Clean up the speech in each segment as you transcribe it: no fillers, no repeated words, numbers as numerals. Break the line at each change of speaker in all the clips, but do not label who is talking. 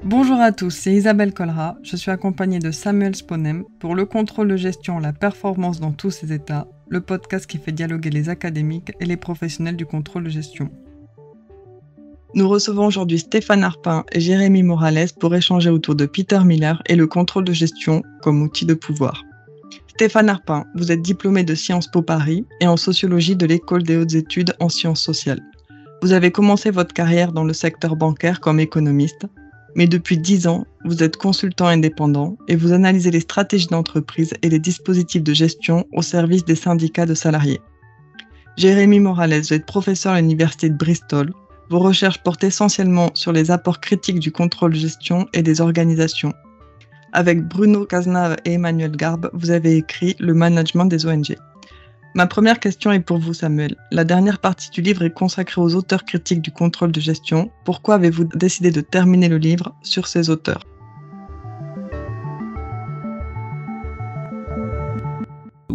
Bonjour à tous, c'est Isabelle Colra. Je suis accompagnée de Samuel Sponem pour le contrôle de gestion, la performance dans tous ses états, le podcast qui fait dialoguer les académiques et les professionnels du contrôle de gestion. Nous recevons aujourd'hui Stéphane Arpin et Jérémy Morales pour échanger autour de Peter Miller et le contrôle de gestion comme outil de pouvoir. Stéphane Arpin, vous êtes diplômé de Sciences Po Paris et en sociologie de l'École des hautes études en sciences sociales. Vous avez commencé votre carrière dans le secteur bancaire comme économiste, mais depuis 10 ans, vous êtes consultant indépendant et vous analysez les stratégies d'entreprise et les dispositifs de gestion au service des syndicats de salariés. Jérémy Morales, vous êtes professeur à l'université de Bristol. Vos recherches portent essentiellement sur les apports critiques du contrôle de gestion et des organisations. Avec Bruno Cazenave et Emmanuel Garbe, vous avez écrit « Le management des ONG ». Ma première question est pour vous, Samuel. La dernière partie du livre est consacrée aux auteurs critiques du contrôle de gestion. Pourquoi avez-vous décidé de terminer le livre sur ces auteurs ?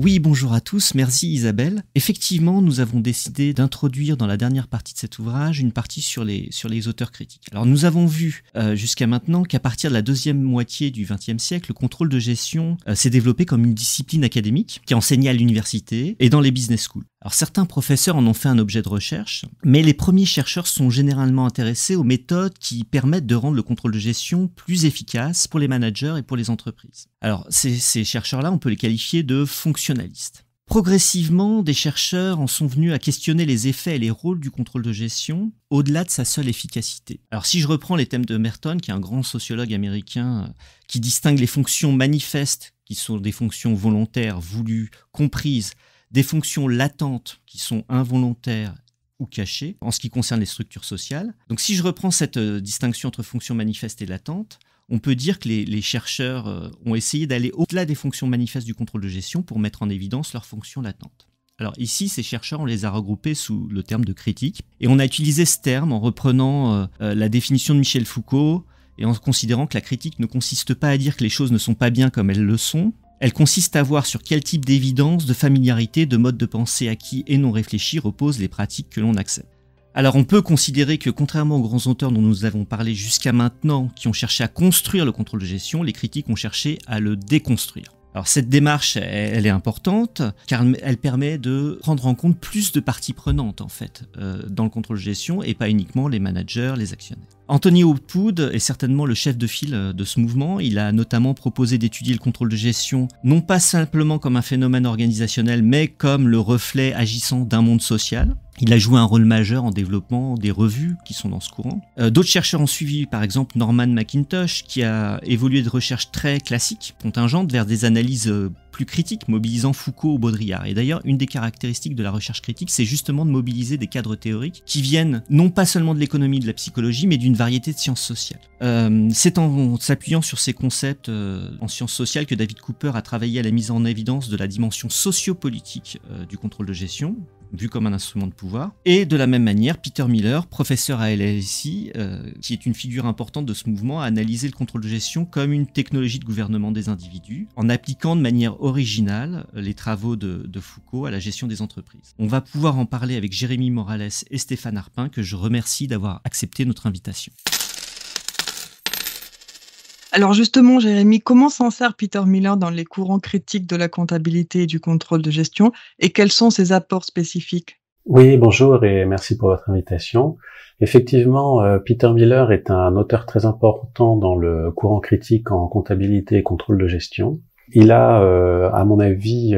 Oui, bonjour à tous, merci Isabelle. Effectivement, nous avons décidé d'introduire dans la dernière partie de cet ouvrage une partie sur les auteurs critiques. Alors nous avons vu jusqu'à maintenant qu'à partir de la deuxième moitié du XXe siècle, le contrôle de gestion s'est développé comme une discipline académique qui enseignait à l'université et dans les business schools. Alors certains professeurs en ont fait un objet de recherche, mais les premiers chercheurs sont généralement intéressés aux méthodes qui permettent de rendre le contrôle de gestion plus efficace pour les managers et pour les entreprises. Alors ces chercheurs-là, on peut les qualifier de fonctionnalistes. Progressivement, des chercheurs en sont venus à questionner les effets et les rôles du contrôle de gestion au-delà de sa seule efficacité. Alors si je reprends les thèmes de Merton, qui est un grand sociologue américain qui distingue les fonctions manifestes, qui sont des fonctions volontaires, voulues, comprises, des fonctions latentes qui sont involontaires ou cachées en ce qui concerne les structures sociales. Donc si je reprends cette distinction entre fonctions manifestes et latentes, on peut dire que les chercheurs ont essayé d'aller au-delà des fonctions manifestes du contrôle de gestion pour mettre en évidence leurs fonctions latentes. Alors ici, ces chercheurs, on les a regroupés sous le terme de critique, et on a utilisé ce terme en reprenant la définition de Michel Foucault et en considérant que la critique ne consiste pas à dire que les choses ne sont pas bien comme elles le sont. Elle consiste à voir sur quel type d'évidence, de familiarité, de mode de pensée acquis et non réfléchi reposent les pratiques que l'on accepte. Alors on peut considérer que contrairement aux grands auteurs dont nous avons parlé jusqu'à maintenant, qui ont cherché à construire le contrôle de gestion, les critiques ont cherché à le déconstruire. Alors cette démarche, elle est importante car elle permet de prendre en compte plus de parties prenantes en fait dans le contrôle de gestion et pas uniquement les managers, les actionnaires. Anthony Hopwood est certainement le chef de file de ce mouvement. Il a notamment proposé d'étudier le contrôle de gestion non pas simplement comme un phénomène organisationnel mais comme le reflet agissant d'un monde social. Il a joué un rôle majeur en développant des revues qui sont dans ce courant. D'autres chercheurs ont suivi, par exemple Norman McIntosh, qui a évolué de recherche très classique, contingente, vers des analyses plus critiques, mobilisant Foucault ou Baudrillard. Et d'ailleurs, une des caractéristiques de la recherche critique, c'est justement de mobiliser des cadres théoriques qui viennent non pas seulement de l'économie, de la psychologie, mais d'une variété de sciences sociales. C'est en s'appuyant sur ces concepts en sciences sociales que David Cooper a travaillé à la mise en évidence de la dimension sociopolitique du contrôle de gestion, vu comme un instrument de pouvoir. Et de la même manière, Peter Miller, professeur à LSI, qui est une figure importante de ce mouvement, a analysé le contrôle de gestion comme une technologie de gouvernement des individus, en appliquant de manière originale les travaux de Foucault à la gestion des entreprises. On va pouvoir en parler avec Jérémy Morales et Stéphane Arpin, que je remercie d'avoir accepté notre invitation.
Alors justement, Jérémy, comment s'en sert Peter Miller dans les courants critiques de la comptabilité et du contrôle de gestion et quels sont ses apports spécifiques ?
Oui, bonjour et merci pour votre invitation. Effectivement, Peter Miller est un auteur très important dans le courant critique en comptabilité et contrôle de gestion. Il a, à mon avis,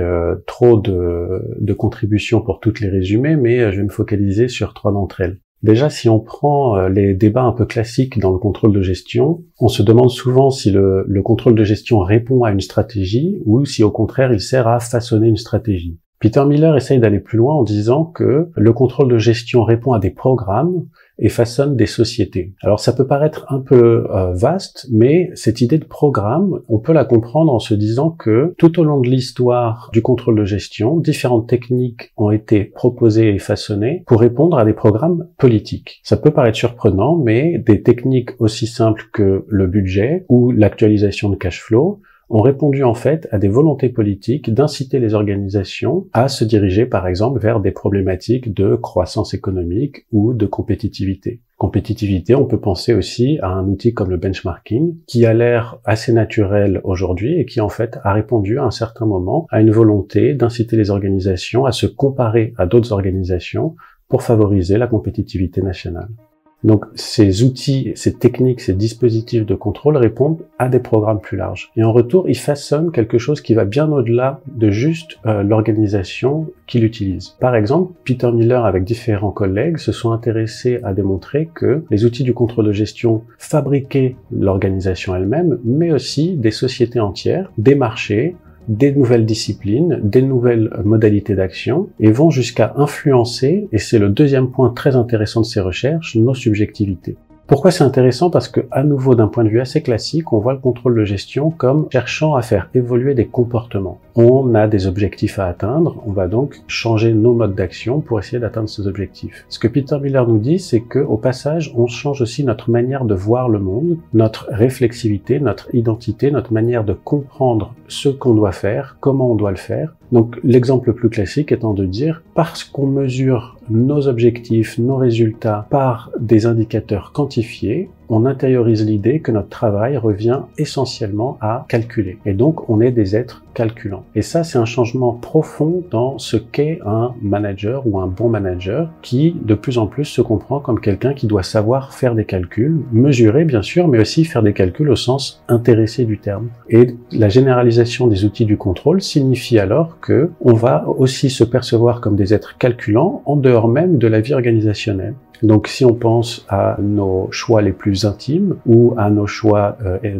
trop de contributions pour toutes les résumer, mais je vais me focaliser sur 3 d'entre elles. Déjà, si on prend les débats un peu classiques dans le contrôle de gestion, on se demande souvent si le contrôle de gestion répond à une stratégie ou si au contraire il sert à façonner une stratégie. Peter Miller essaye d'aller plus loin en disant que le contrôle de gestion répond à des programmes et façonne des sociétés. Alors ça peut paraître un peu vaste, mais cette idée de programme, on peut la comprendre en se disant que tout au long de l'histoire du contrôle de gestion, différentes techniques ont été proposées et façonnées pour répondre à des programmes politiques. Ça peut paraître surprenant, mais des techniques aussi simples que le budget ou l'actualisation de cash flow ont répondu en fait à des volontés politiques d'inciter les organisations à se diriger par exemple vers des problématiques de croissance économique ou de compétitivité. Compétitivité, on peut penser aussi à un outil comme le benchmarking, qui a l'air assez naturel aujourd'hui et qui en fait a répondu à un certain moment à une volonté d'inciter les organisations à se comparer à d'autres organisations pour favoriser la compétitivité nationale. Donc ces outils, ces techniques, ces dispositifs de contrôle répondent à des programmes plus larges. Et en retour, ils façonnent quelque chose qui va bien au-delà de juste l'organisation qui l'utilise. Par exemple, Peter Miller avec différents collègues se sont intéressés à démontrer que les outils du contrôle de gestion fabriquaient l'organisation elle-même, mais aussi des sociétés entières, des marchés, des nouvelles disciplines, des nouvelles modalités d'action, et vont jusqu'à influencer, et c'est le deuxième point très intéressant de ces recherches, nos subjectivités. Pourquoi c'est intéressant? Parce que, à nouveau, d'un point de vue assez classique, on voit le contrôle de gestion comme cherchant à faire évoluer des comportements. On a des objectifs à atteindre, on va donc changer nos modes d'action pour essayer d'atteindre ces objectifs. Ce que Peter Miller nous dit, c'est que, au passage, on change aussi notre manière de voir le monde, notre réflexivité, notre identité, notre manière de comprendre ce qu'on doit faire, comment on doit le faire. Donc, l'exemple le plus classique étant de dire, parce qu'on mesure nos objectifs, nos résultats par des indicateurs quantifiés, on intériorise l'idée que notre travail revient essentiellement à calculer. Et donc, on est des êtres calculants. Et ça, c'est un changement profond dans ce qu'est un manager ou un bon manager qui, de plus en plus, se comprend comme quelqu'un qui doit savoir faire des calculs, mesurer bien sûr, mais aussi faire des calculs au sens intéressé du terme. Et la généralisation des outils du contrôle signifie alors que on va aussi se percevoir comme des êtres calculants en dehors même de la vie organisationnelle. Donc si on pense à nos choix les plus intimes ou à nos choix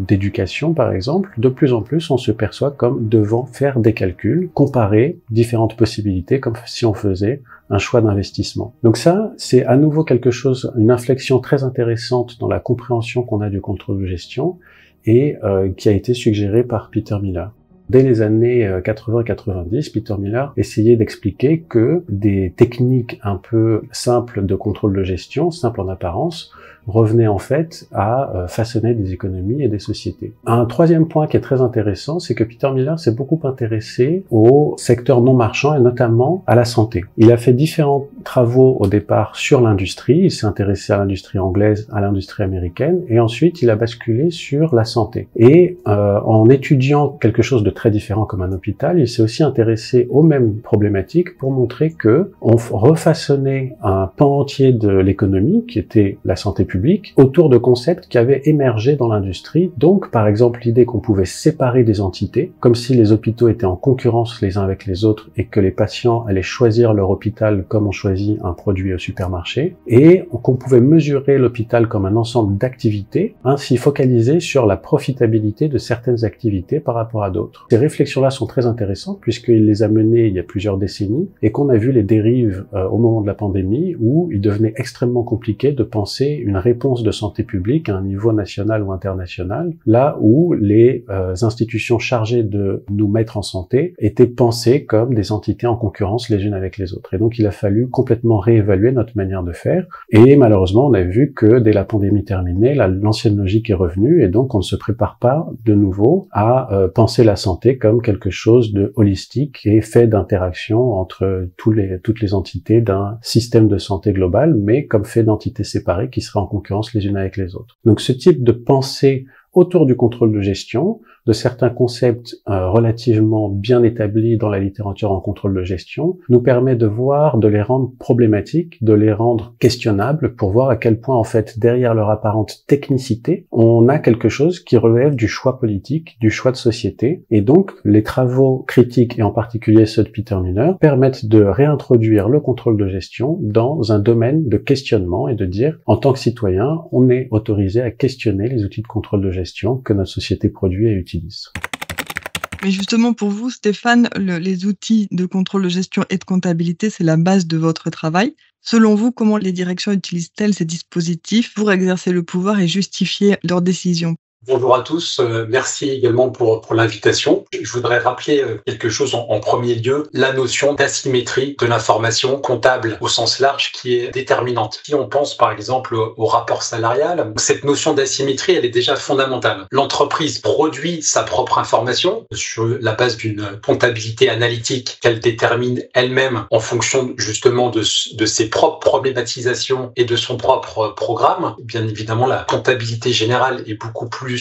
d'éducation par exemple, de plus en plus on se perçoit comme devant faire des calculs, comparer différentes possibilités comme si on faisait un choix d'investissement. Donc ça, c'est à nouveau quelque chose, une inflexion très intéressante dans la compréhension qu'on a du contrôle de gestion et qui a été suggérée par Peter Miller. Dès les années 80-90, Peter Miller essayait d'expliquer que des techniques un peu simples de contrôle de gestion, simples en apparence, revenaient en fait à façonner des économies et des sociétés. Un troisième point qui est très intéressant, c'est que Peter Miller s'est beaucoup intéressé au secteur non marchand et notamment à la santé. Il a fait différents travaux au départ sur l'industrie, il s'est intéressé à l'industrie anglaise, à l'industrie américaine, et ensuite il a basculé sur la santé. Et en étudiant quelque chose de très différent comme un hôpital, il s'est aussi intéressé aux mêmes problématiques pour montrer que on refaçonnait un pan entier de l'économie, qui était la santé publique, autour de concepts qui avaient émergé dans l'industrie. Donc, par exemple, l'idée qu'on pouvait séparer des entités, comme si les hôpitaux étaient en concurrence les uns avec les autres et que les patients allaient choisir leur hôpital comme on choisit un produit au supermarché, et qu'on pouvait mesurer l'hôpital comme un ensemble d'activités, ainsi focaliser sur la profitabilité de certaines activités par rapport à d'autres. Ces réflexions-là sont très intéressantes puisqu'il les a menées il y a plusieurs décennies et qu'on a vu les dérives au moment de la pandémie où il devenait extrêmement compliqué de penser une réponse de santé publique à un niveau national ou international, là où les institutions chargées de nous mettre en santé étaient pensées comme des entités en concurrence les unes avec les autres. Et donc il a fallu complètement réévaluer notre manière de faire. Et malheureusement, on a vu que dès la pandémie terminée, l'ancienne logique est revenue et donc on ne se prépare pas de nouveau à penser la santé comme quelque chose de holistique et fait d'interaction entre toutes les entités d'un système de santé global, mais comme fait d'entités séparées qui seraient en concurrence les unes avec les autres. Donc ce type de pensée autour du contrôle de gestion, de certains concepts relativement bien établis dans la littérature en contrôle de gestion, nous permet de voir, de les rendre problématiques, de les rendre questionnables pour voir à quel point, en fait, derrière leur apparente technicité, on a quelque chose qui relève du choix politique, du choix de société. Et donc, les travaux critiques, et en particulier ceux de Peter Miller, permettent de réintroduire le contrôle de gestion dans un domaine de questionnement et de dire, en tant que citoyen, on est autorisé à questionner les outils de contrôle de gestion que notre société produit et utilise.
Mais justement, pour vous, Stéphane, les outils de contrôle de gestion et de comptabilité, c'est la base de votre travail. Selon vous, comment les directions utilisent-elles ces dispositifs pour exercer le pouvoir et justifier leurs décisions?
Bonjour à tous, merci également pour l'invitation. Je voudrais rappeler quelque chose en premier lieu, la notion d'asymétrie de l'information comptable au sens large qui est déterminante. Si on pense par exemple au rapport salarial, cette notion d'asymétrie elle est déjà fondamentale. L'entreprise produit sa propre information sur la base d'une comptabilité analytique qu'elle détermine elle-même en fonction justement de ses propres problématisations et de son propre programme. Bien évidemment, la comptabilité générale est beaucoup plus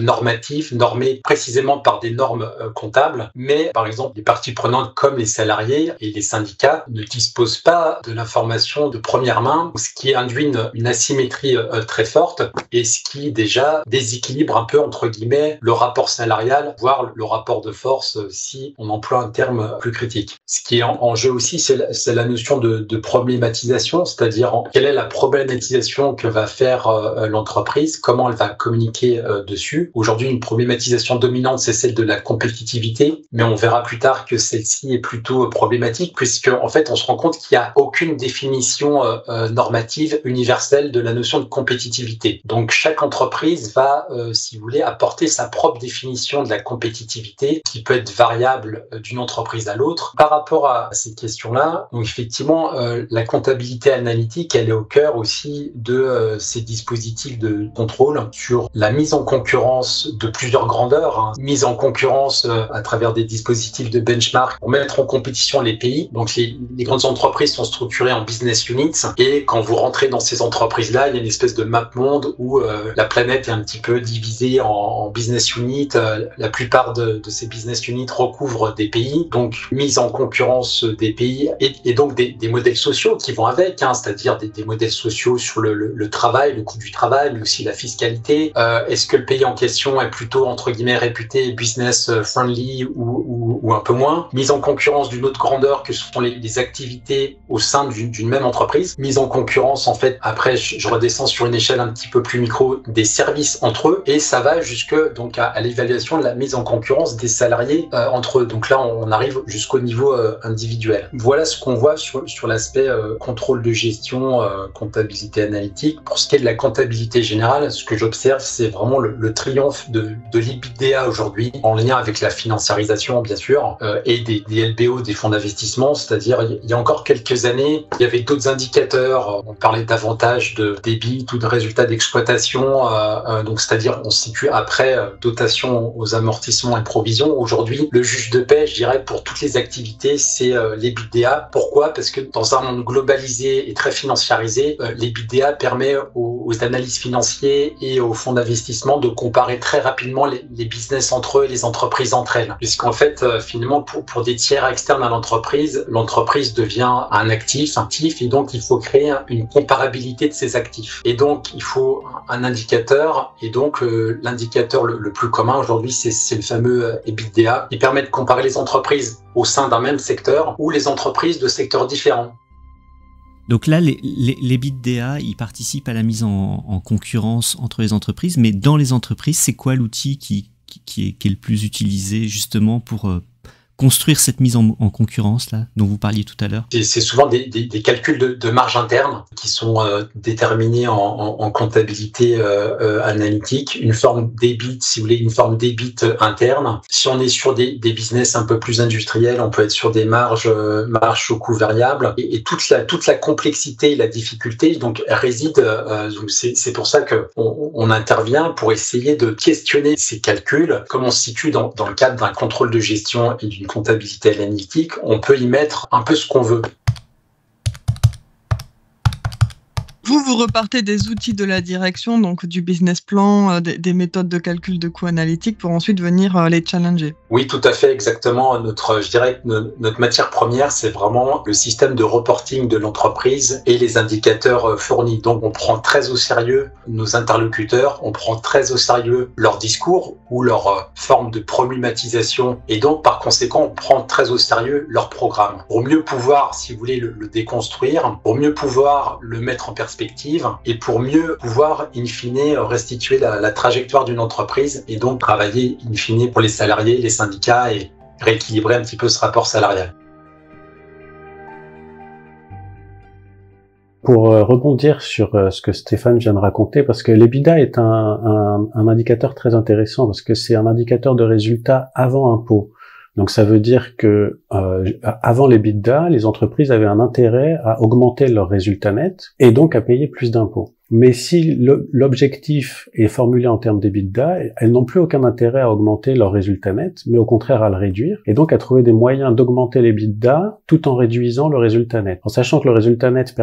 normative, normée précisément par des normes comptables, mais par exemple les parties prenantes comme les salariés et les syndicats ne disposent pas de l'information de première main, ce qui induit une asymétrie très forte et ce qui déjà déséquilibre un peu entre guillemets le rapport salarial, voire le rapport de force si on emploie un terme plus critique. Ce qui est en jeu aussi, c'est la notion de problématisation, c'est-à-dire quelle est la problématisation que va faire l'entreprise, comment elle va communiquer dessus. Aujourd'hui, une problématisation dominante, c'est celle de la compétitivité, mais on verra plus tard que celle-ci est plutôt problématique puisque en fait, on se rend compte qu'il n'y a aucune définition normative universelle de la notion de compétitivité. Donc, chaque entreprise va, si vous voulez, apporter sa propre définition de la compétitivité qui peut être variable d'une entreprise à l'autre. Par rapport à ces questions-là, donc effectivement, la comptabilité analytique, elle est au cœur aussi de ces dispositifs de contrôle sur la mise en concurrence de plusieurs grandeurs, mise en concurrence à travers des dispositifs de benchmark pour mettre en compétition les pays. Donc les grandes entreprises sont structurées en business units et quand vous rentrez dans ces entreprises-là, il y a une espèce de map monde où la planète est un petit peu divisée en business units. La plupart de ces business units recouvrent des pays, donc mise en concurrence des pays et donc des modèles sociaux qui vont avec, c'est-à-dire des modèles sociaux sur le travail, le coût du travail, mais aussi la fiscalité. Est-ce que le pays en question est plutôt entre guillemets réputé business friendly ou un peu moins? Mise en concurrence d'une autre grandeur que sont les activités au sein d'une même entreprise. Mise en concurrence en fait, après je redescends sur une échelle un petit peu plus micro, des services entre eux et ça va jusque donc à l'évaluation de la mise en concurrence des salariés entre eux. Donc là on arrive jusqu'au niveau individuel. Voilà ce qu'on voit sur l'aspect contrôle de gestion, comptabilité analytique. Pour ce qui est de la comptabilité générale, ce que j'observe, c'est vraiment le triomphe de l'EBITDA aujourd'hui, en lien avec la financiarisation, bien sûr, et des LBO, des fonds d'investissement. C'est-à-dire, il y a encore quelques années, il y avait d'autres indicateurs. On parlait davantage de débit ou de résultats d'exploitation. Donc, c'est-à-dire, on se situe après dotation aux amortissements et provisions. Aujourd'hui, le juge de paix, je dirais, pour toutes les activités, c'est l'EBITDA. Pourquoi? Parce que dans un monde globalisé et très financiarisé, l'EBITDA permet aux analystes financiers et aux fonds d'investissement de comparer très rapidement les business entre eux et les entreprises entre elles. Puisqu'en fait, finalement, pour des tiers externes à l'entreprise devient un actif et donc il faut créer une comparabilité de ces actifs. Et donc, il faut un indicateur et donc l'indicateur le plus commun aujourd'hui, c'est le fameux EBITDA qui permet de comparer les entreprises au sein d'un même secteur ou les entreprises de secteurs différents.
Donc là, les EBITDA, ils participent à la mise en concurrence entre les entreprises, mais dans les entreprises, c'est quoi l'outil qui est le plus utilisé justement pour construire cette mise en concurrence là dont vous parliez tout à l'heure?
C'est souvent des calculs de marge interne qui sont déterminés en comptabilité analytique, une forme d'EBIT, si vous voulez, une forme d'EBIT interne. Si on est sur des business un peu plus industriels, on peut être sur des marges au coût variable et toute la complexité et la difficulté donc réside. C'est pour ça que on intervient pour essayer de questionner ces calculs, comme on se situe dans le cadre d'un contrôle de gestion et d'une comptabilité analytique, on peut y mettre un peu ce qu'on veut.
Vous repartez des outils de la direction, donc du business plan, des méthodes de calcul de coûts analytiques pour ensuite venir les challenger.
Oui, tout à fait, exactement. Je dirais que notre matière première, c'est vraiment le système de reporting de l'entreprise et les indicateurs fournis. Donc, on prend très au sérieux nos interlocuteurs, on prend très au sérieux leur discours ou leur forme de problématisation et donc, par conséquent, on prend très au sérieux leur programme. Pour mieux pouvoir, si vous voulez, le déconstruire, pour mieux pouvoir le mettre en perspective et pour mieux pouvoir, in fine, restituer la trajectoire d'une entreprise et donc travailler, in fine, pour les salariés, les syndicats et rééquilibrer un petit peu ce rapport salarial.
Pour rebondir sur ce que Stéphane vient de raconter, parce que l'EBITDA est un indicateur très intéressant, parce que c'est un indicateur de résultat avant impôt. Donc ça veut dire que avant l'EBITDA, les entreprises avaient un intérêt à augmenter leurs résultats nets et donc à payer plus d'impôts. Mais si l'objectif est formulé en termes d'EBITDA, elles n'ont plus aucun intérêt à augmenter leur résultat net, mais au contraire à le réduire, et donc à trouver des moyens d'augmenter l'EBITDA tout en réduisant le résultat net. En sachant que le résultat net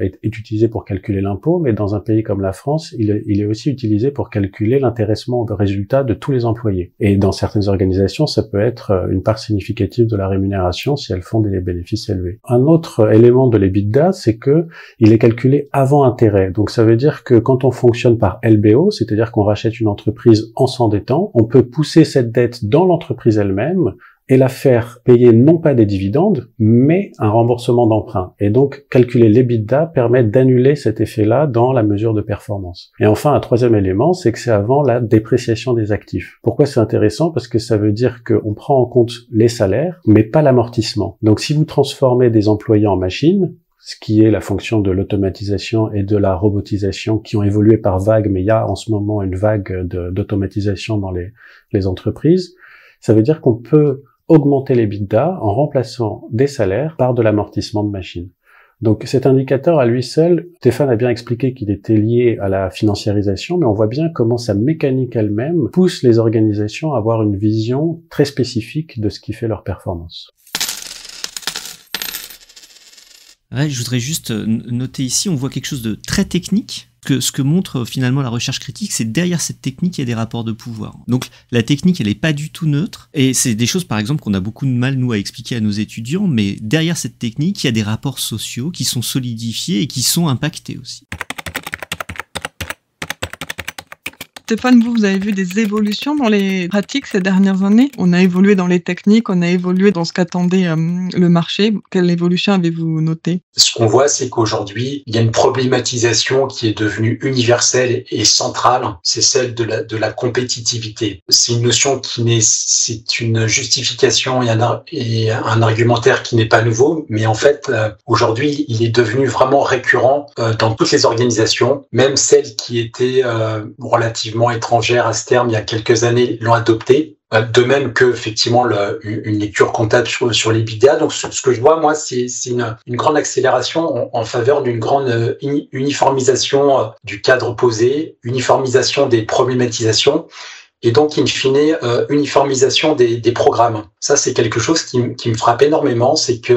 est utilisé pour calculer l'impôt, mais dans un pays comme la France, il est aussi utilisé pour calculer l'intéressement au résultat de tous les employés. Et dans certaines organisations, ça peut être une part significative de la rémunération si elles font des bénéfices élevés. Un autre élément de l'EBITDA, c'est que il est calculé avant intérêt. Donc ça veut dire que quand on fonctionne par LBO, c'est-à-dire qu'on rachète une entreprise en s'endettant, on peut pousser cette dette dans l'entreprise elle-même et la faire payer non pas des dividendes, mais un remboursement d'emprunt. Et donc, calculer l'EBITDA permet d'annuler cet effet-là dans la mesure de performance. Et enfin, un troisième élément, c'est que c'est avant la dépréciation des actifs. Pourquoi c'est intéressant? Parce que ça veut dire qu'on prend en compte les salaires, mais pas l'amortissement. Donc, si vous transformez des employés en machines, ce qui est la fonction de l'automatisation et de la robotisation qui ont évolué par vagues, mais il y a en ce moment une vague d'automatisation dans les entreprises, ça veut dire qu'on peut augmenter l'EBITDA en remplaçant des salaires par de l'amortissement de machines. Donc cet indicateur à lui seul, Stéphane a bien expliqué qu'il était lié à la financiarisation, mais on voit bien comment sa mécanique elle-même pousse les organisations à avoir une vision très spécifique de ce qui fait leur performance.
Ouais, je voudrais juste noter ici, on voit quelque chose de très technique. Ce que montre finalement la recherche critique, c'est derrière cette technique, il y a des rapports de pouvoir. Donc la technique, elle n'est pas du tout neutre. Et c'est des choses, par exemple, qu'on a beaucoup de mal, nous, à expliquer à nos étudiants. Mais derrière cette technique, il y a des rapports sociaux qui sont solidifiés et qui sont impactés aussi.
Stéphane, vous avez vu des évolutions dans les pratiques ces dernières années? On a évolué dans les techniques, on a évolué dans ce qu'attendait le marché. Quelle évolution avez-vous noté?
Ce qu'on voit, c'est qu'aujourd'hui, il y a une problématisation qui est devenue universelle et centrale. C'est celle de la compétitivité. C'est une notion c'est une justification et un argumentaire qui n'est pas nouveau, mais en fait, aujourd'hui, il est devenu vraiment récurrent dans toutes les organisations, même celles qui étaient relativement étrangères à ce terme il y a quelques années l'ont adopté. De même que effectivement une lecture comptable sur l'EBITDA. Donc ce que je vois moi, c'est une grande accélération en faveur d'une grande uniformisation du cadre posé, uniformisation des problématisations. Et donc, in fine, uniformisation des programmes. Ça, c'est quelque chose qui me frappe énormément, c'est que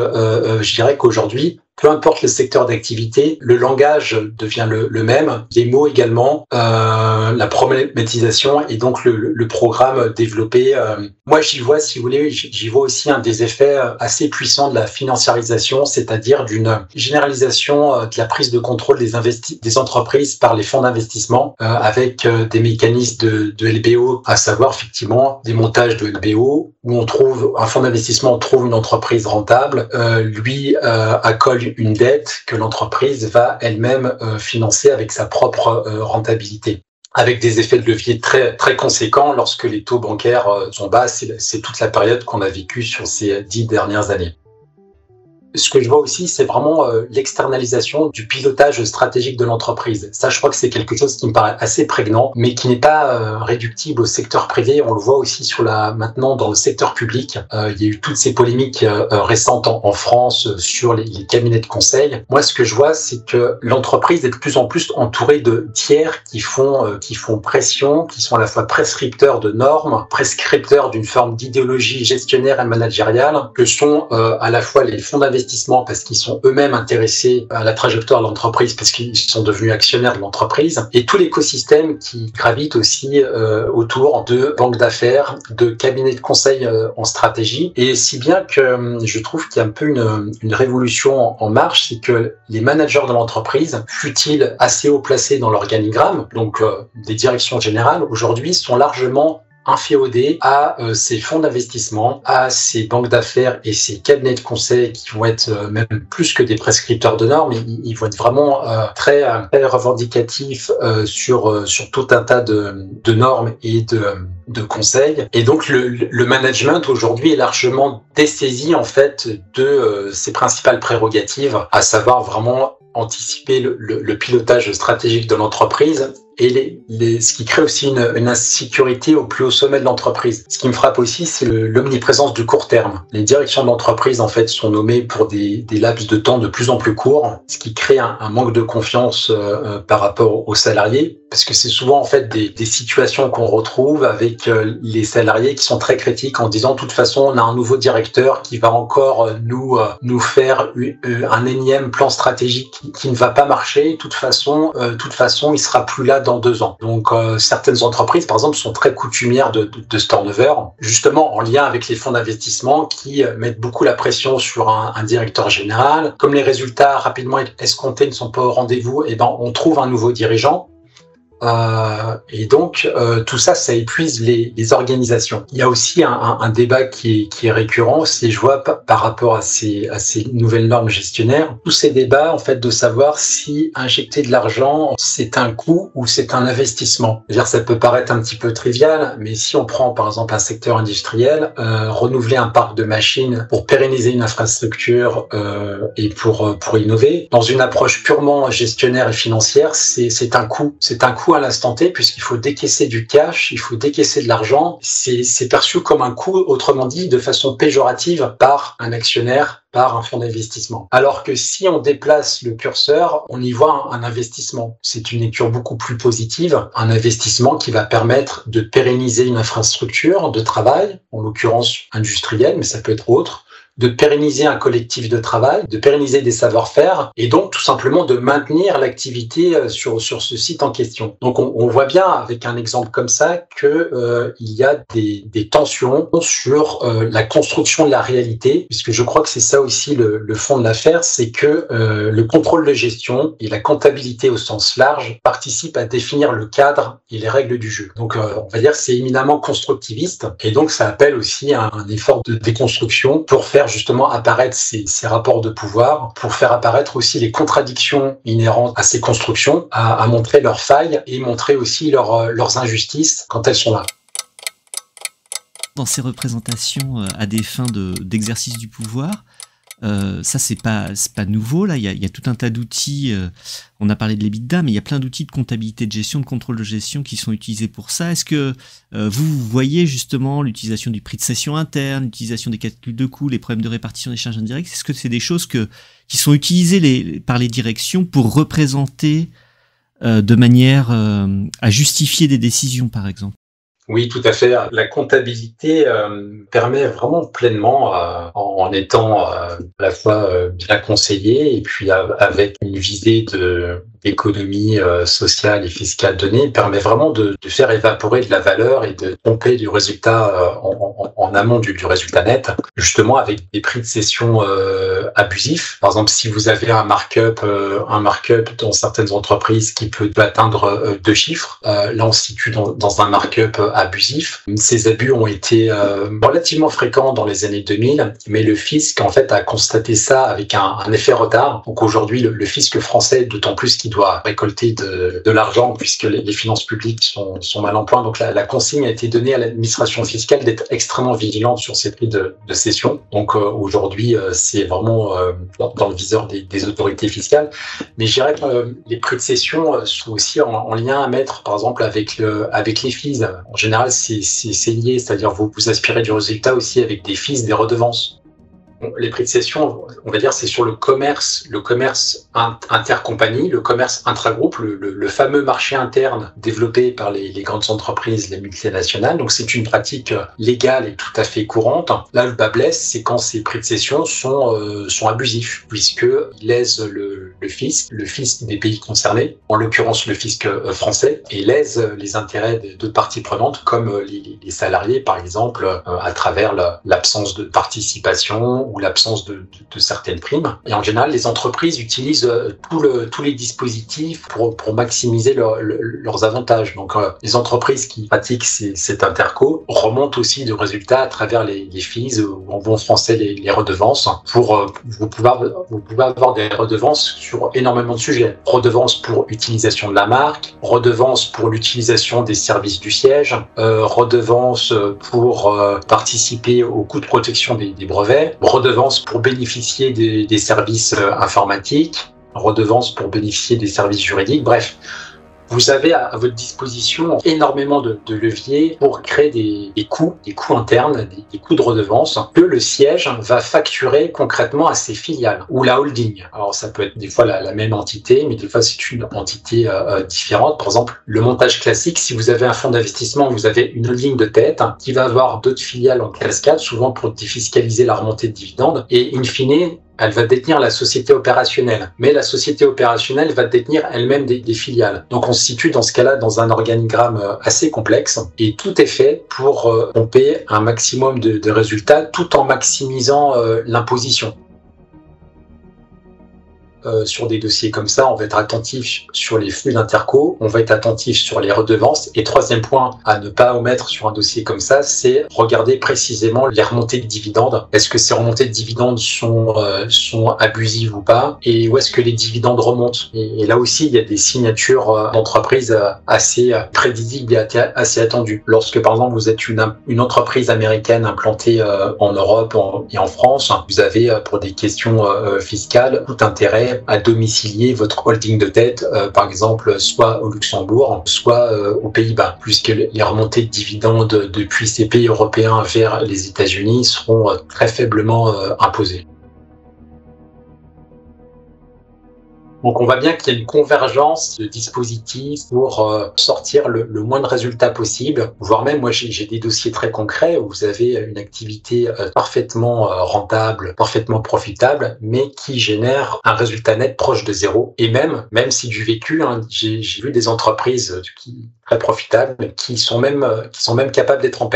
je dirais qu'aujourd'hui, peu importe le secteur d'activité, le langage devient le même, les mots également, la problématisation et donc le programme développé. Moi, j'y vois, si vous voulez, j'y vois aussi un des effets assez puissants de la financiarisation, c'est-à-dire d'une généralisation de la prise de contrôle des entreprises par les fonds d'investissement avec des mécanismes de LBO, à savoir effectivement des montages de LBO où on trouve un fonds d'investissement, on trouve une entreprise rentable, lui accole une dette que l'entreprise va elle-même financer avec sa propre rentabilité, avec des effets de levier très très conséquents lorsque les taux bancaires sont bas. C'est toute la période qu'on a vécue sur ces 10 dernières années. Ce que je vois aussi, c'est vraiment l'externalisation du pilotage stratégique de l'entreprise. Ça, je crois que c'est quelque chose qui me paraît assez prégnant, mais qui n'est pas réductible au secteur privé. On le voit aussi maintenant dans le secteur public. Il y a eu toutes ces polémiques récentes en France sur les cabinets de conseil. Moi, ce que je vois, c'est que l'entreprise est de plus en plus entourée de tiers qui font pression, qui sont à la fois prescripteurs de normes, prescripteurs d'une forme d'idéologie gestionnaire et managériale, que sont à la fois les fonds d'investissement parce qu'ils sont eux-mêmes intéressés à la trajectoire de l'entreprise, parce qu'ils sont devenus actionnaires de l'entreprise, et tout l'écosystème qui gravite aussi autour de banques d'affaires, de cabinets de conseil en stratégie. Et si bien que je trouve qu'il y a un peu une révolution en marche, c'est que les managers de l'entreprise, fut-ils assez haut placés dans l'organigramme, donc des directions générales, aujourd'hui sont largement inféodés à ces fonds d'investissement, à ces banques d'affaires et ces cabinets de conseil qui vont être même plus que des prescripteurs de normes, ils vont être vraiment très revendicatifs sur tout un tas de normes et de conseils. Et donc le management aujourd'hui est largement dessaisi en fait de ses principales prérogatives, à savoir vraiment anticiper le pilotage stratégique de l'entreprise et ce qui crée aussi une insécurité au plus haut sommet de l'entreprise. Ce qui me frappe aussi, c'est l'omniprésence du court terme. Les directions de l'entreprise, en fait, sont nommées pour des laps de temps de plus en plus courts, ce qui crée un manque de confiance par rapport aux salariés, parce que c'est souvent, en fait, des situations qu'on retrouve avec les salariés qui sont très critiques en disant, de toute façon, on a un nouveau directeur qui va encore nous faire un énième plan stratégique qui ne va pas marcher. De toute façon, il sera plus là dans 2 ans. Donc certaines entreprises, par exemple, sont très coutumières de ce turnover, justement en lien avec les fonds d'investissement qui mettent beaucoup la pression sur un directeur général. Comme les résultats rapidement escomptés ne sont pas au rendez-vous, on trouve un nouveau dirigeant. Et donc tout ça épuise les organisations. Il y a aussi un débat qui est récurrent, c'est je vois par rapport à ces nouvelles normes gestionnaires, tous ces débats en fait de savoir si injecter de l'argent c'est un coût ou c'est un investissement. C'est-à-dire ça peut paraître un petit peu trivial, mais si on prend par exemple un secteur industriel, renouveler un parc de machines pour pérenniser une infrastructure et pour innover, dans une approche purement gestionnaire et financière, c'est un coût à l'instant T, puisqu'il faut décaisser du cash, il faut décaisser de l'argent. C'est perçu comme un coût, autrement dit, de façon péjorative par un actionnaire, par un fonds d'investissement. Alors que si on déplace le curseur, on y voit un investissement. C'est une lecture beaucoup plus positive, un investissement qui va permettre de pérenniser une infrastructure de travail, en l'occurrence industrielle, mais ça peut être autre, de pérenniser un collectif de travail, de pérenniser des savoir-faire et donc tout simplement de maintenir l'activité sur ce site en question. Donc on voit bien avec un exemple comme ça que il y a des tensions sur la construction de la réalité, puisque je crois que c'est ça aussi le fond de l'affaire, c'est que le contrôle de gestion et la comptabilité au sens large participent à définir le cadre et les règles du jeu. Donc on va dire que c'est éminemment constructiviste et donc ça appelle aussi un effort de déconstruction pour faire justement apparaître ces rapports de pouvoir, pour faire apparaître aussi les contradictions inhérentes à ces constructions, à montrer leurs failles et montrer aussi leurs injustices quand elles sont là.
Dans ces représentations à des fins d'exercice du pouvoir, ça c'est pas nouveau là, il y a tout un tas d'outils, on a parlé de l'EBITDA, mais il y a plein d'outils de comptabilité de gestion, de contrôle de gestion qui sont utilisés pour ça. Est-ce que vous voyez justement l'utilisation du prix de cession interne, l'utilisation des calculs de coûts, les problèmes de répartition des charges indirectes, est-ce que c'est des choses qui sont utilisées par les directions pour représenter de manière à justifier des décisions par exemple?
Oui, tout à fait. La comptabilité permet vraiment pleinement, en étant à la fois bien conseillé et puis avec une visée d'économie sociale et fiscale donnée, permet vraiment de faire évaporer de la valeur et de pomper du résultat en amont du résultat net, justement avec des prix de cession abusifs. Par exemple, si vous avez un markup dans certaines entreprises qui peut atteindre 2 chiffres, là on se situe dans un markup abusif. Ces abus ont été relativement fréquents dans les années 2000, mais le fisc en fait a constaté ça avec un effet retard. Donc aujourd'hui, le fisc français, d'autant plus qu'il doit récolter de l'argent puisque les finances publiques sont mal en point. Donc la consigne a été donnée à l'administration fiscale d'être extrêmement vigilante sur ces prix de cession. Donc aujourd'hui, c'est vraiment dans le viseur des autorités fiscales. Mais je dirais que les prix de cession sont aussi en lien à mettre, par exemple, avec les fees. En général, c'est lié, c'est-à-dire vous aspirez du résultat aussi avec des fees, des redevances. Les prix de cession, on va dire, c'est sur le commerce intercompagnie, le commerce intragroupe, le fameux marché interne développé par les grandes entreprises, les multinationales. Donc c'est une pratique légale et tout à fait courante. Là, le bas blesse, c'est quand ces prix de cession sont abusifs, puisqu'ils lèsent le fisc des pays concernés, en l'occurrence le fisc français, et lèsent les intérêts de parties prenantes, comme les salariés, par exemple, à travers l'absence de participation ou l'absence de certaines primes. Et en général, les entreprises utilisent tous les dispositifs pour maximiser leurs avantages. Donc, les entreprises qui pratiquent cet interco remontent aussi de résultats à travers les fees, ou en bon français les redevances. Vous pouvez avoir des redevances sur énormément de sujets. Redevances pour utilisation de la marque, redevances pour l'utilisation des services du siège, redevances pour participer aux coûts de protection des brevets, redevances pour bénéficier des services informatiques, redevance pour bénéficier des services juridiques. Bref, vous avez à votre disposition énormément de leviers pour créer des coûts internes, des coûts de redevance que le siège va facturer concrètement à ses filiales ou la holding. Alors ça peut être des fois la même entité, mais des fois c'est une entité différente. Par exemple, le montage classique, si vous avez un fonds d'investissement, vous avez une holding de tête qui va avoir d'autres filiales en cascade, souvent pour défiscaliser la remontée de dividendes, et in fine, elle va détenir la société opérationnelle. Mais la société opérationnelle va détenir elle-même des filiales. Donc on se situe dans ce cas-là dans un organigramme assez complexe et tout est fait pour pomper un maximum de résultats tout en maximisant l'imposition. Sur des dossiers comme ça, on va être attentif sur les flux d'interco, on va être attentif sur les redevances. Et troisième point à ne pas omettre sur un dossier comme ça, c'est regarder précisément les remontées de dividendes. Est-ce que ces remontées de dividendes sont abusives ou pas? Et où est-ce que les dividendes remontent? Et là aussi, il y a des signatures d'entreprises assez prévisibles et assez attendues. Lorsque, par exemple, vous êtes une entreprise américaine implantée en Europe et en France, vous avez, pour des questions fiscales, tout intérêt à domicilier votre holding de tête, par exemple, soit au Luxembourg, soit aux Pays-Bas, puisque les remontées de dividendes depuis ces pays européens vers les États-Unis seront très faiblement imposées. Donc on voit bien qu'il y a une convergence de dispositifs pour sortir le moins de résultats possible, voire même moi j'ai des dossiers très concrets où vous avez une activité parfaitement rentable, parfaitement profitable, mais qui génère un résultat net proche de zéro. Et même si du vécu, hein, j'ai vu des entreprises très profitables qui sont même capables d'être en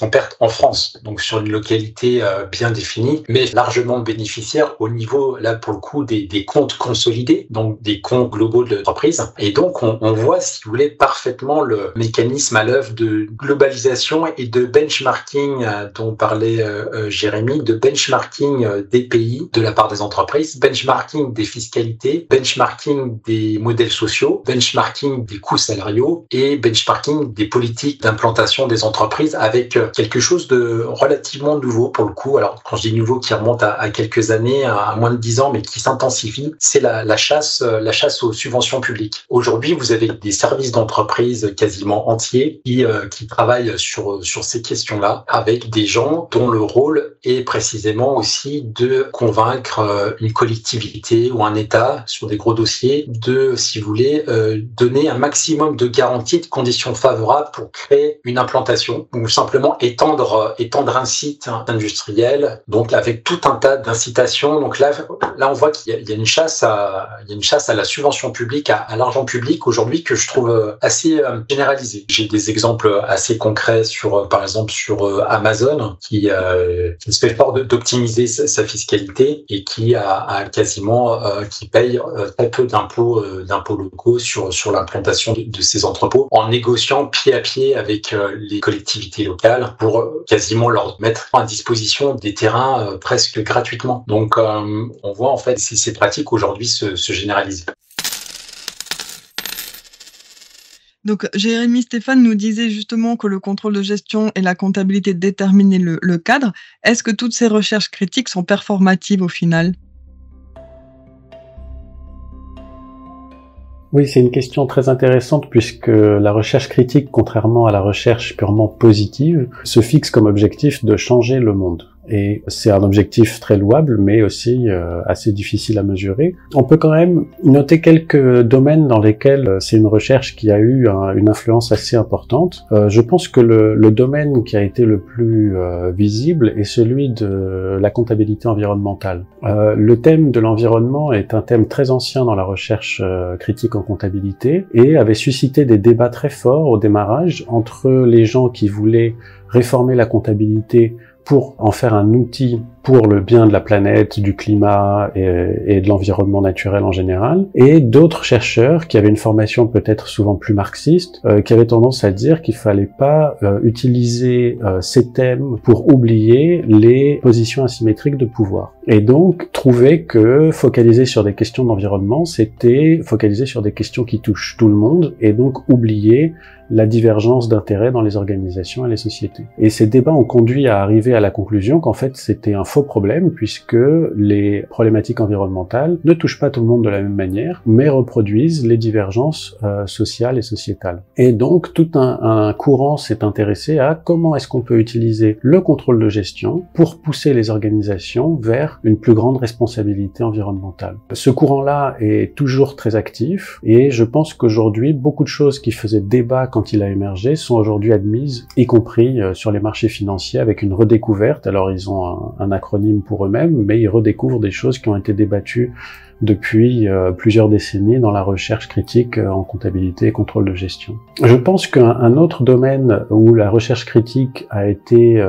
perte en France, donc sur une localité bien définie, mais largement bénéficiaire au niveau là pour le coup des comptes consolidés, donc des comptes globaux de l'entreprise. Et donc, on voit, si vous voulez, parfaitement le mécanisme à l'œuvre de globalisation et de benchmarking dont parlait Jérémy, de benchmarking des pays de la part des entreprises, benchmarking des fiscalités, benchmarking des modèles sociaux, benchmarking des coûts salariaux et benchmarking des politiques d'implantation des entreprises avec quelque chose de relativement nouveau pour le coup. Alors, quand je dis nouveau, qui remonte à quelques années, à moins de 10 ans, mais qui s'intensifie, c'est la chasse aux subventions publiques. Aujourd'hui, vous avez des services d'entreprise quasiment entiers qui travaillent sur ces questions-là avec des gens dont le rôle est précisément aussi de convaincre une collectivité ou un État sur des gros dossiers de, si vous voulez, donner un maximum de garanties, de conditions favorables pour créer une implantation ou simplement étendre un site industriel, donc avec tout un tas d'incitations. Donc là on voit qu'il y a une chasse à la subvention publique, à l'argent public aujourd'hui que je trouve assez généralisée. J'ai des exemples assez concrets par exemple sur Amazon qui se fait fort d'optimiser sa fiscalité et qui qui paye très peu d'impôts locaux sur l'implantation de ces entrepôts en négociant pied à pied avec les collectivités locales pour quasiment leur mettre à disposition des terrains presque gratuitement. Donc on voit en fait ces pratiques aujourd'hui se généraliser.
Donc, Jérémy Stéphane nous disait justement que le contrôle de gestion et la comptabilité déterminaient le cadre. Est-ce que toutes ces recherches critiques sont performatives au final ?
Oui, c'est une question très intéressante puisque la recherche critique, contrairement à la recherche purement positive, se fixe comme objectif de changer le monde. Et c'est un objectif très louable, mais aussi assez difficile à mesurer. On peut quand même noter quelques domaines dans lesquels c'est une recherche qui a eu une influence assez importante. Je pense que le domaine qui a été le plus visible est celui de la comptabilité environnementale. Le thème de l'environnement est un thème très ancien dans la recherche critique en comptabilité et avait suscité des débats très forts au démarrage entre les gens qui voulaient réformer la comptabilité pour en faire un outil pour le bien de la planète, du climat et de l'environnement naturel en général, et d'autres chercheurs qui avaient une formation peut-être souvent plus marxiste, qui avaient tendance à dire qu'il fallait pas utiliser ces thèmes pour oublier les positions asymétriques de pouvoir. Et donc, trouver que focaliser sur des questions d'environnement, c'était focaliser sur des questions qui touchent tout le monde, et donc oublier la divergence d'intérêts dans les organisations et les sociétés. Et ces débats ont conduit à arriver à la conclusion qu'en fait, c'était un faux problème puisque les problématiques environnementales ne touchent pas tout le monde de la même manière, mais reproduisent les divergences sociales et sociétales. Et donc, tout un courant s'est intéressé à comment est-ce qu'on peut utiliser le contrôle de gestion pour pousser les organisations vers une plus grande responsabilité environnementale. Ce courant-là est toujours très actif et je pense qu'aujourd'hui, beaucoup de choses qui faisaient débat quand il a émergé sont aujourd'hui admises, y compris sur les marchés financiers avec une redécouverte. Alors, ils ont un acronyme pour eux-mêmes, mais ils redécouvrent des choses qui ont été débattues depuis plusieurs décennies dans la recherche critique en comptabilité et contrôle de gestion. Je pense qu'un autre domaine où la recherche critique a été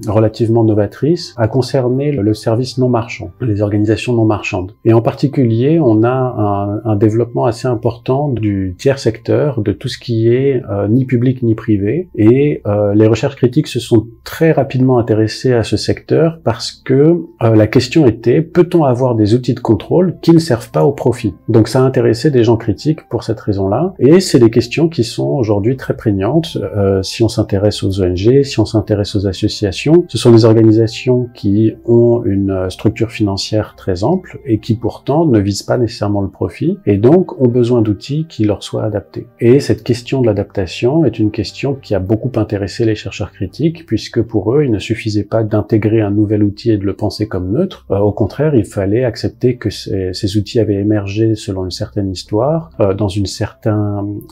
relativement novatrice a concerné le service non marchand, les organisations non marchandes. Et en particulier, on a un développement assez important du tiers secteur, de tout ce qui est ni public ni privé. Et les recherches critiques se sont très rapidement intéressées à ce secteur parce que la question était, peut-on avoir des outils de contrôle qui ne servent pas au profit? Donc ça a intéressé des gens critiques pour cette raison-là, et c'est des questions qui sont aujourd'hui très prégnantes. Si on s'intéresse aux ONG, si on s'intéresse aux associations, ce sont des organisations qui ont une structure financière très ample et qui pourtant ne visent pas nécessairement le profit, et donc ont besoin d'outils qui leur soient adaptés. Et cette question de l'adaptation est une question qui a beaucoup intéressé les chercheurs critiques, puisque pour eux, il ne suffisait pas d'intégrer un nouvel outil et de le penser comme neutre. Au contraire, il fallait accepter que ces outils avaient émergé selon une certaine histoire, dans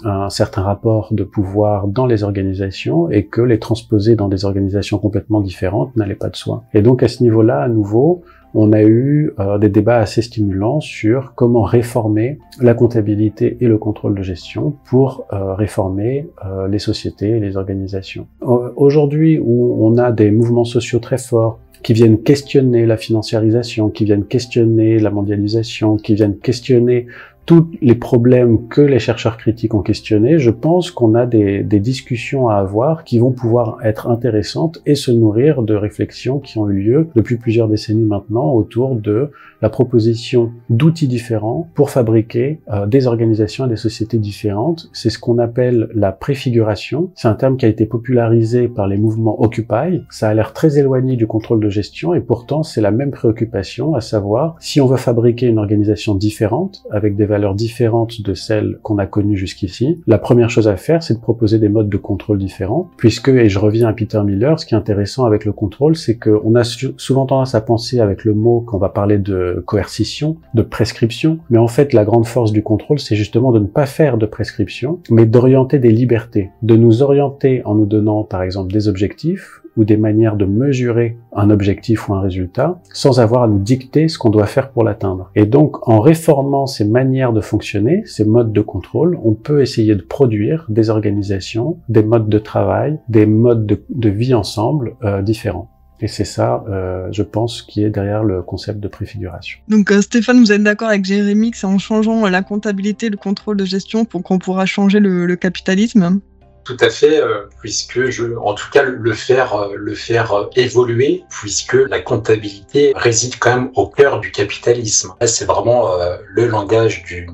un certain rapport de pouvoir dans les organisations, et que les transposer dans des organisations complètement différentes n'allait pas de soi. Et donc à ce niveau-là, à nouveau, on a eu des débats assez stimulants sur comment réformer la comptabilité et le contrôle de gestion pour réformer les sociétés et les organisations. Aujourd'hui, où on a des mouvements sociaux très forts qui viennent questionner la financiarisation, qui viennent questionner la mondialisation, qui viennent questionner tous les problèmes que les chercheurs critiques ont questionnés, je pense qu'on a des discussions à avoir qui vont pouvoir être intéressantes et se nourrir de réflexions qui ont eu lieu depuis plusieurs décennies maintenant autour de la proposition d'outils différents pour fabriquer des organisations et des sociétés différentes. C'est ce qu'on appelle la préfiguration. C'est un terme qui a été popularisé par les mouvements Occupy. Ça a l'air très éloigné du contrôle de gestion et pourtant c'est la même préoccupation, à savoir si on veut fabriquer une organisation différente avec des valeurs différentes de celles qu'on a connues jusqu'ici, la première chose à faire, c'est de proposer des modes de contrôle différents, puisque, et je reviens à Peter Miller, ce qui est intéressant avec le contrôle, c'est qu'on a souvent tendance à penser avec le mot qu'on va parler de coercition, de prescription, mais en fait, la grande force du contrôle, c'est justement de ne pas faire de prescription, mais d'orienter des libertés, de nous orienter en nous donnant, par exemple, des objectifs, ou des manières de mesurer un objectif ou un résultat, sans avoir à nous dicter ce qu'on doit faire pour l'atteindre. Et donc, en réformant ces manières de fonctionner, ces modes de contrôle, on peut essayer de produire des organisations, des modes de travail, des modes de vie ensemble différents. Et c'est ça, je pense, qui est derrière le concept de préfiguration.
Donc Stéphane, vous êtes d'accord avec Jérémy que c'est en changeant la comptabilité, le contrôle de gestion qu'on pourra changer le capitalisme ?
Tout à fait, puisque en tout cas, le faire évoluer, puisque la comptabilité réside quand même au cœur du capitalisme. Là, c'est vraiment le langage du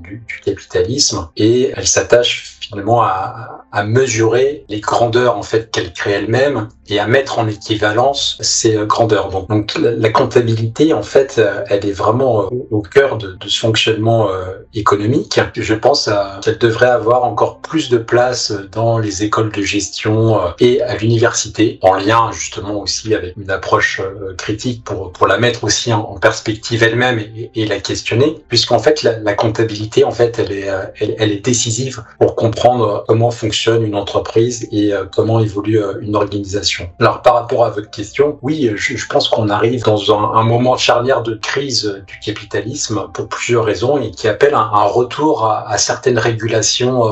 capitalisme, et elle s'attache finalement à mesurer les grandeurs en fait qu'elle crée elle-même et à mettre en équivalence ces grandeurs. Donc la comptabilité en fait, elle est vraiment au cœur de ce fonctionnement économique. Je pense qu'elle devrait avoir encore plus de place dans les écoles de gestion et à l'université, en lien justement aussi avec une approche critique pour la mettre aussi en perspective elle-même et la questionner, puisqu'en fait la comptabilité en fait elle est décisive pour comprendre comment fonctionne une entreprise et comment évolue une organisation. Alors par rapport à votre question, oui, je pense qu'on arrive dans un moment charnière de crise du capitalisme pour plusieurs raisons et qui appelle un retour à certaines régulations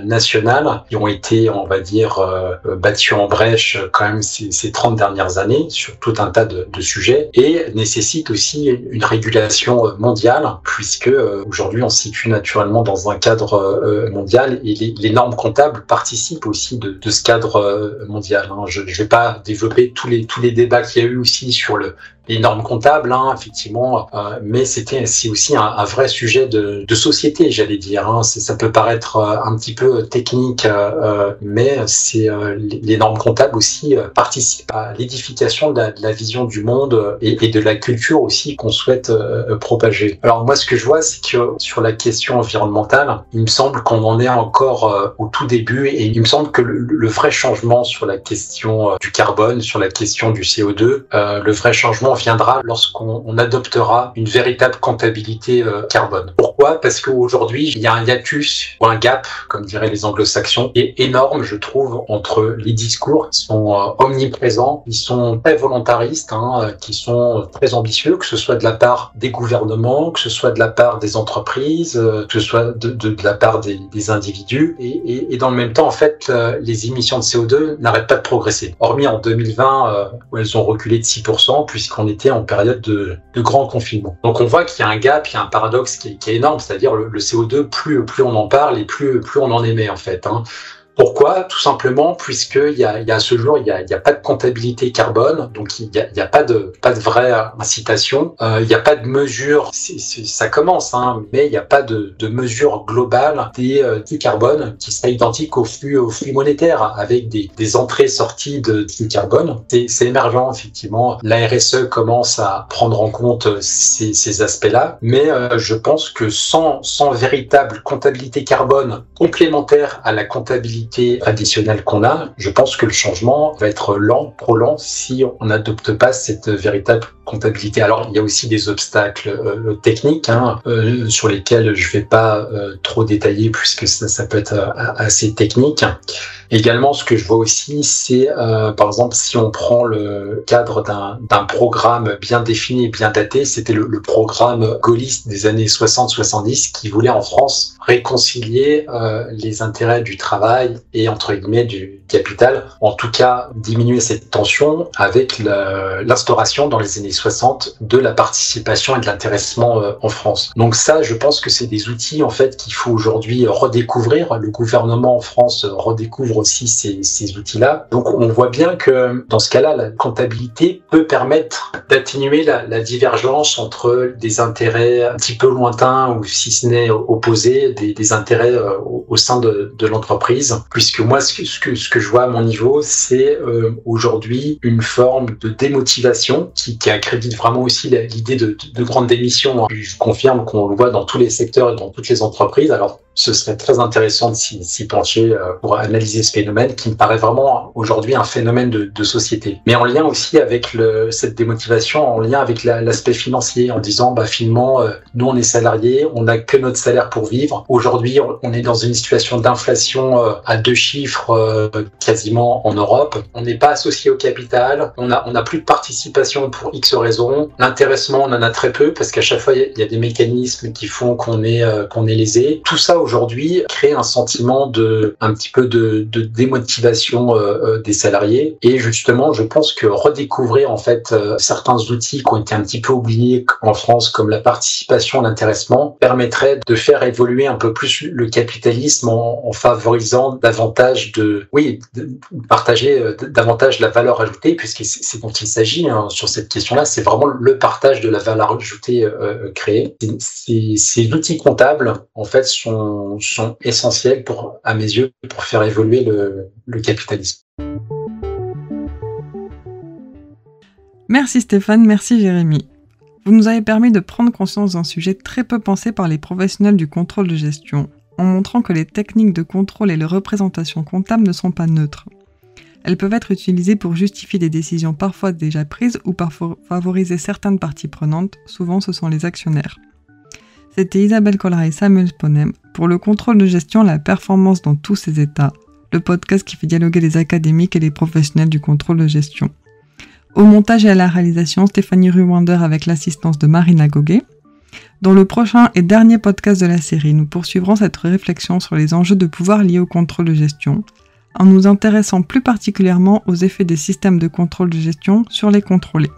nationales qui ont été, on va dire, battues en brèche quand même ces 30 dernières années sur tout un tas de sujets, et nécessite aussi une régulation mondiale, puisque aujourd'hui on se situe naturellement dans un cadre mondial et les normes comptables participent aussi de ce cadre mondial. Je ne vais pas développer tous les débats qu'il y a eu aussi sur les normes comptables, effectivement, mais c'est aussi un vrai sujet de société, j'allais dire. Ça peut paraître un petit peu technique, mais les normes comptables aussi participent à l'édification de la vision du monde et de la culture aussi qu'on souhaite propager. Alors moi, ce que je vois, c'est que sur la question environnementale, il me semble qu'on en est encore au tout début, et il me semble que le vrai changement sur la question du carbone, sur la question du CO2, le vrai changement viendra lorsqu'on adoptera une véritable comptabilité carbone. Pourquoi ? Parce qu'aujourd'hui, il y a un hiatus ou un gap, comme diraient les anglo-saxons, qui est énorme, je trouve, entre les discours qui sont omniprésents, qui sont très volontaristes, qui sont très ambitieux, que ce soit de la part des gouvernements, que ce soit de la part des entreprises, que ce soit de la part des individus, et dans le même temps, en fait, les émissions de CO2 n'arrêtent pas de progresser. Hormis en 2020, où elles ont reculé de 6%, puisqu'on était en période de grand confinement. Donc on voit qu'il y a un gap, il y a un paradoxe qui est énorme, c'est-à-dire le CO2, plus on en parle et plus on en émet, en fait. Pourquoi ? Tout simplement puisqu'il y a à ce jour, il y a pas de comptabilité carbone, donc il y a pas de vraie incitation, il y a pas de mesure, ça commence, mais il y a pas de mesure globale du carbone qui serait identique au flux monétaire, avec des entrées-sorties du carbone. C'est émergent, effectivement. La RSE commence à prendre en compte ces aspects-là, mais je pense que sans véritable comptabilité carbone complémentaire à la comptabilité additionnelle qu'on a, je pense que le changement va être trop lent si on n'adopte pas cette véritable comptabilité. Alors, il y a aussi des obstacles techniques sur lesquels je vais pas trop détailler, puisque ça peut être assez technique. Également, ce que je vois aussi, c'est par exemple, si on prend le cadre d'un programme bien défini et bien daté, c'était le programme gaulliste des années 60-70 qui voulait en France réconcilier les intérêts du travail et, entre guillemets, du capital, en tout cas diminuer cette tension avec l'instauration dans les années 60 de la participation et de l'intéressement en France. Donc ça, je pense que c'est des outils en fait qu'il faut aujourd'hui redécouvrir. Le gouvernement en France redécouvre aussi ces outils-là. Donc on voit bien que dans ce cas-là, la comptabilité peut permettre d'atténuer la divergence entre des intérêts un petit peu lointains ou si ce n'est opposés, des intérêts au sein de l'entreprise, puisque moi ce que je vois à mon niveau, c'est aujourd'hui une forme de démotivation qui accrédite vraiment aussi l'idée de grande démission. Je confirme qu'on le voit dans tous les secteurs et dans toutes les entreprises. Alors ce serait très intéressant de s'y pencher pour analyser ce phénomène qui me paraît vraiment aujourd'hui un phénomène de société. Mais en lien aussi avec cette démotivation, en lien avec l'aspect financier, en disant finalement nous on est salariés, on n'a que notre salaire pour vivre. Aujourd'hui on est dans une situation d'inflation à 2 chiffres quasiment en Europe. On n'est pas associé au capital, on a plus de participation pour X raisons. L'intéressement on en a très peu parce qu'à chaque fois il y a des mécanismes qui font qu'on est lésé. Tout ça aujourd'hui crée un sentiment un petit peu de démotivation des salariés, et justement je pense que redécouvrir en fait certains outils qui ont été un petit peu oubliés en France comme la participation, l'intéressement, permettrait de faire évoluer un peu plus le capitalisme en favorisant davantage de partager davantage la valeur ajoutée, puisque c'est dont il s'agit sur cette question-là, c'est vraiment le partage de la valeur ajoutée créée. Ces outils comptables en fait sont essentiels à mes yeux pour faire évoluer le capitalisme.
Merci Stéphane, merci Jérémy. Vous nous avez permis de prendre conscience d'un sujet très peu pensé par les professionnels du contrôle de gestion, en montrant que les techniques de contrôle et les représentations comptables ne sont pas neutres. Elles peuvent être utilisées pour justifier des décisions parfois déjà prises ou pour favoriser certaines parties prenantes, souvent ce sont les actionnaires. C'était Isabelle Collara et Samuel Sponem pour le contrôle de gestion, la performance dans tous ses états, le podcast qui fait dialoguer les académiques et les professionnels du contrôle de gestion. Au montage et à la réalisation, Stéphanie Ruwander avec l'assistance de Marina Goguet. Dans le prochain et dernier podcast de la série, nous poursuivrons cette réflexion sur les enjeux de pouvoir liés au contrôle de gestion, en nous intéressant plus particulièrement aux effets des systèmes de contrôle de gestion sur les contrôlés.